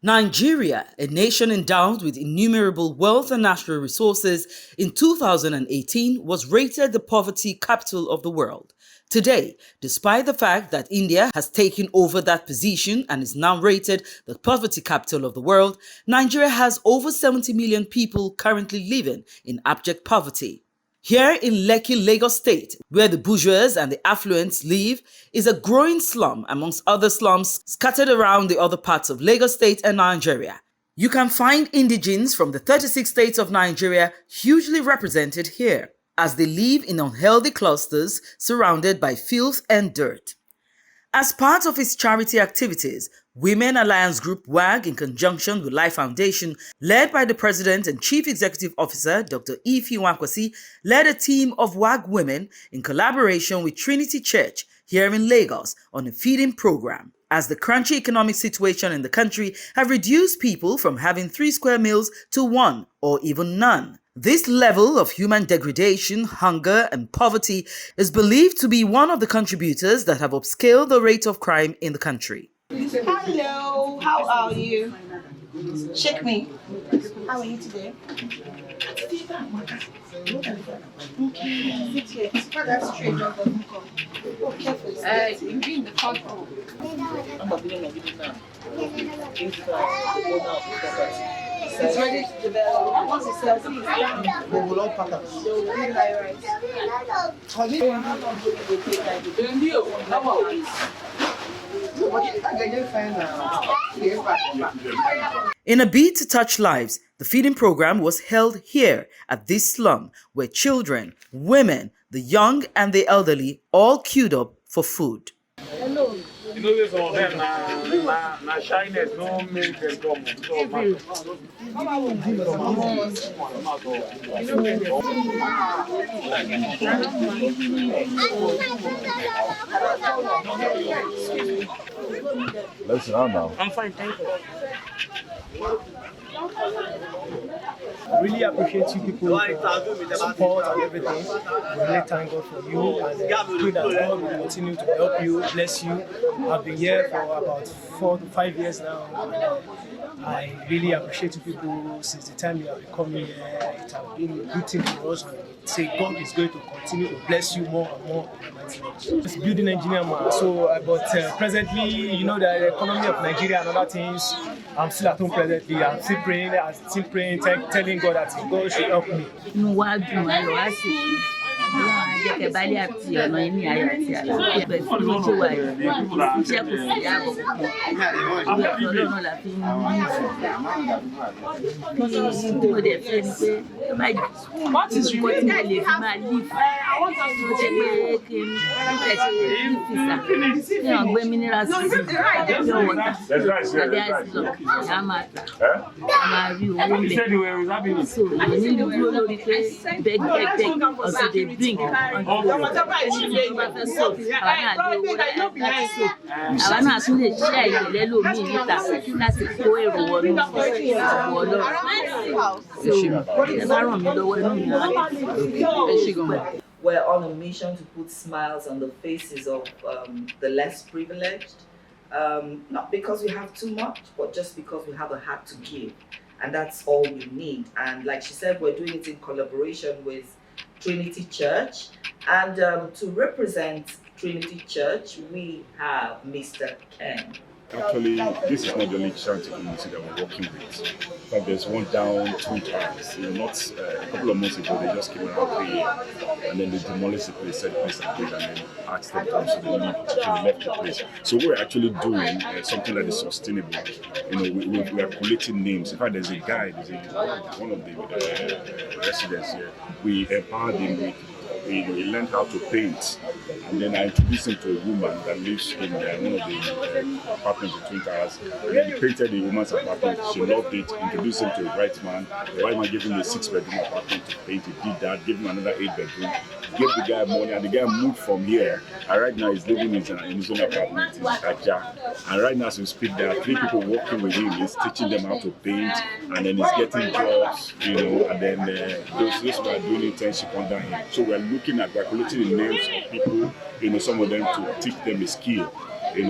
Nigeria, a nation endowed with innumerable wealth and natural resources, in 2018 was rated the poverty capital of the world. Today, despite the fact that India has taken over that position and is now rated the poverty capital of the world, Nigeria has over 70 million people currently living in abject poverty. Here in Lekki, Lagos State, where the bourgeois and the affluents live, is a growing slum amongst other slums scattered around the other parts of Lagos State and Nigeria. You can find indigenes from the 36 states of Nigeria hugely represented here, as they live in unhealthy clusters surrounded by filth and dirt. As part of its charity activities, Women Alliance Group WAG, in conjunction with Life Foundation, led by the President and Chief Executive Officer Dr. Ife Nwakwasi, led a team of WAG women in collaboration with Trinity Church here in Lagos on a feeding program, as the crunchy economic situation in the country have reduced people from having 3 square meals to 1 or even none. This level of human degradation, hunger, and poverty is believed to be one of the contributors that have upscaled the rate of crime in the country. Hello, how are you? Shake me. How are you today? Okay, sit here. That's straight. Oh, careful. You bring the photo. It's ready to develop. Once it sells, we will all pack up. So we will high rise. In a bid to touch lives, the feeding program was held here at this slum, where children, women, the young and the elderly all queued up for food. Hello. You know this all them na shyness no make them come. Listen, I know. I'm fine, thank you. I really appreciate you people for support and everything. We really thank God for you and pray that God will continue to help you, bless you. I've been here for about 4 to 5 years now. And I really appreciate you people since the time you have been coming here. It has been a good thing for us. And say God is going to continue to bless you more and more. It's building engineer man. So, but presently, you know, the economy of Nigeria and other things. I'm still at home presently. I'm still praying, telling God that God should help me. What is We're on a mission to put smiles on the faces of the less privileged, not because we have too much, but just because we have a heart to give, and that's all we need. And like she said, we're doing it in collaboration with Trinity Church, and to represent Trinity Church, we have Mr. Ken. Actually, this is not the only charity community that we're working with. In fact, there's one down Twin Towers. Not a couple of months ago, they just came around 3 AM, and then they demolished the place, said place and place, and then asked them to come, so they left the place. So we're actually doing something that is sustainable. You know, we are collating names. In fact, there's a guy, one of the residents here. We empowered him with. We learned how to paint, and then I introduced him to a woman that lives in one of the apartments in Twin Towers. And then he painted the woman's apartment. She loved it. Introduced him to a white man. The white man gave him a 6-bedroom apartment to paint. He did that. Gave him another 8-bedroom. Gave the guy money, and the guy moved from here. And right now he's living in his own apartment in Shaja. And right now, as we speak, there are 3 people working with him. He's teaching them how to paint, and then he's getting jobs, you know. And then those who are doing internship under him. So we're collecting the names of people, you know, some of them to teach them a skill.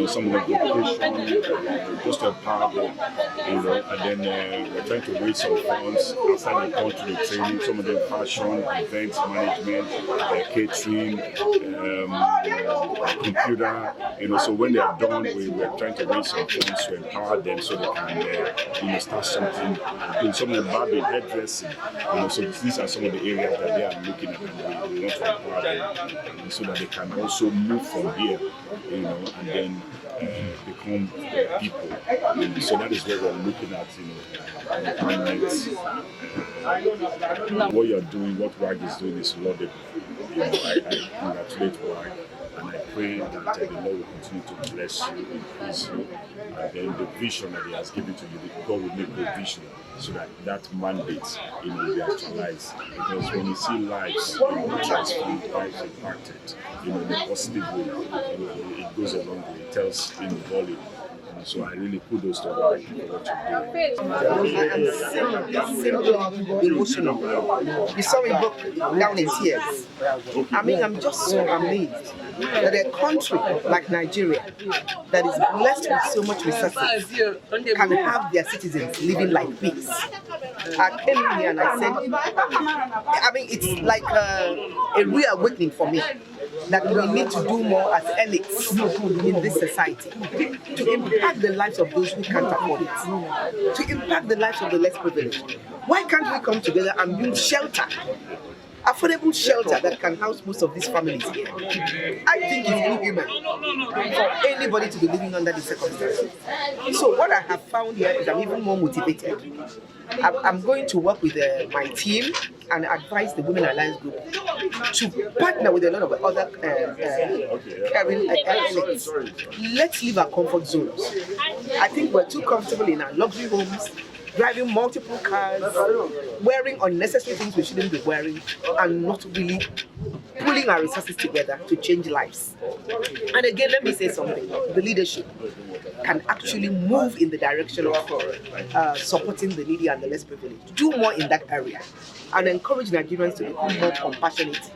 some of them vocation, just to empower them, and then we're trying to raise some funds outside the country to training, some of them fashion, events management, catering, computer, so when they are done, we're trying to raise some funds to empower them so they can, start something, doing some of the barbing, hairdressing, so these are some of the areas that they are looking at, and we want to empower them so that they can also move from here, and then become people. So that is what we're looking at, what you're doing, what WAG is doing is laudable. I congratulate WAG, and I pray that the Lord will continue to bless you, increase you, and then the vision that He has given to you, that God will make provision so that mandate, will be actualized. Because when you see lives, transformed, lives impacted, in a positive way, it goes a long way. It tells in the volume. So I really kudos to WAG for what you're doing. I'm simply emotional. You saw me broke down in tears. I mean, I'm just so amazed that a country like Nigeria, that is blessed with so much resources, can have their citizens living like pigs. I came in here and I said, it's like a reawakening for me that we need to do more as elites in this society to impact the lives of those who can't afford it, to impact the lives of the less privileged. Why can't we come together and build shelter? Affordable shelter that can house most of these families here. I think it's inhuman for anybody to be living under these circumstances. So what I have found here is I'm even more motivated. I'm going to work with my team and advise the Women Alliance Group to partner with a lot of other caring elements. Let's leave our comfort zones. I think we're too comfortable in our luxury homes, driving multiple cars, wearing unnecessary things we shouldn't be wearing, and not really pulling our resources together to change lives. And again, let me say something. The leadership can actually move in the direction of supporting the needy and the less privileged. Do more in that area and encourage Nigerians to become more compassionate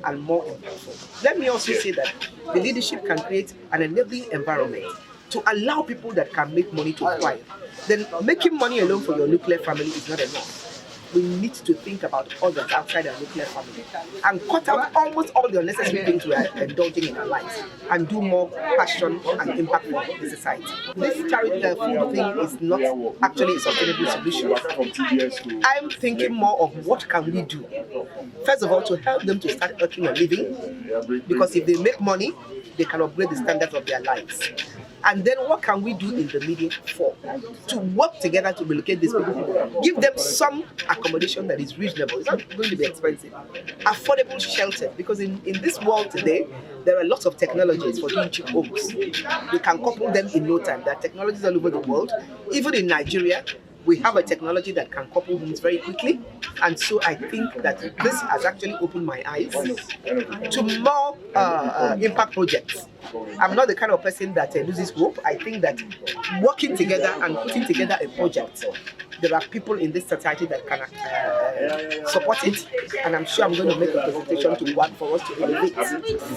and more impactful. Let me also say that the leadership can create an enabling environment to allow people that can make money to thrive. Then making money alone for your nuclear family is not enough. We need to think about others outside our nuclear family and cut out almost all the unnecessary things we are indulging in our lives and do more passion and impact for the society. This charity food thing is not actually a sustainable solution. I'm thinking more of what can we do. First of all, to help them to start earning a living, because if they make money, they can upgrade the standards of their lives. And then what can we do in the immediate for? To work together to relocate these people. Give them some accommodation that is reasonable. It's not going to be expensive. Affordable shelter. Because in this world today, there are lots of technologies for doing cheap homes. We can couple them in no time. There are technologies all over the world. Even in Nigeria, we have a technology that can couple homes very quickly. And so I think that this has actually opened my eyes to more impact projects. I'm not the kind of person that loses hope. I think that working together and putting together a project, there are people in this society that can support it, and I'm sure I'm going to make a presentation to work for us to innovate.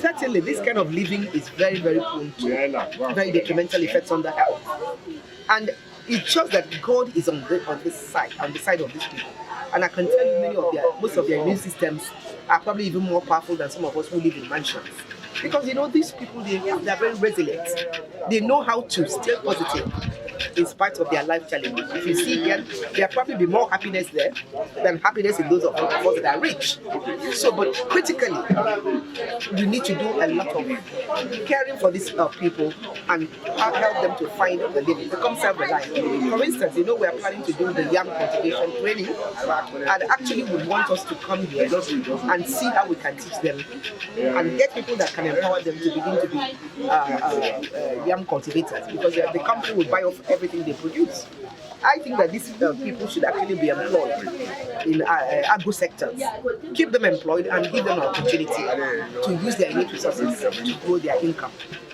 Certainly, this kind of living is very, very prone to very detrimental effects on the health. And it shows that God is on the side of these people. And I can tell you most of their immune systems are probably even more powerful than some of us who live in mansions. Because these people, they're very resilient. They know how to stay positive in spite of their life challenges. If you see here, there'll probably be more happiness there than happiness in those of us that are rich. So, but critically, we need to do a lot of caring for these people and help them to find a living, become self-reliant. For instance, we are planning to do the yam cultivation training, and actually would want us to come here and see how we can teach them and get people that can empower them to begin to be yam cultivators, because the company will buy off everything they produce. I think that these people should actually be employed in agro sectors. Keep them employed and give them an opportunity to use their innate resources to grow their income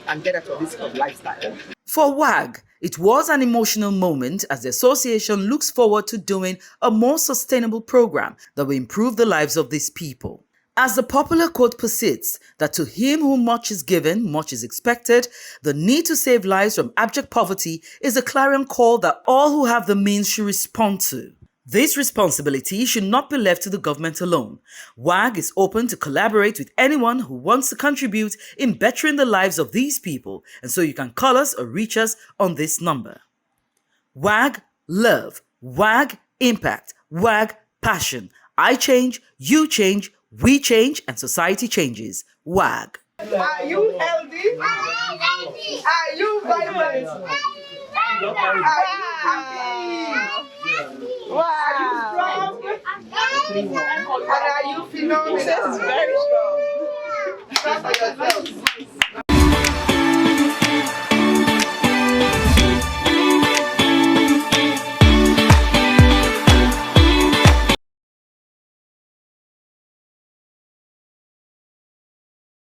and get out of this lifestyle. For WAG, it was an emotional moment as the association looks forward to doing a more sustainable program that will improve the lives of these people. As the popular quote persists, that to him whom much is given, much is expected, the need to save lives from abject poverty is a clarion call that all who have the means should respond to. This responsibility should not be left to the government alone. WAG is open to collaborate with anyone who wants to contribute in bettering the lives of these people, and so you can call us or reach us on this number. WAG love, WAG impact, WAG passion. I change, you change, we change, and society changes. WAG. Are you healthy? Are you vibrant? Are you happy? Wow. Are you strong? And are you phenomenal? This is very strong. Clap for yourself.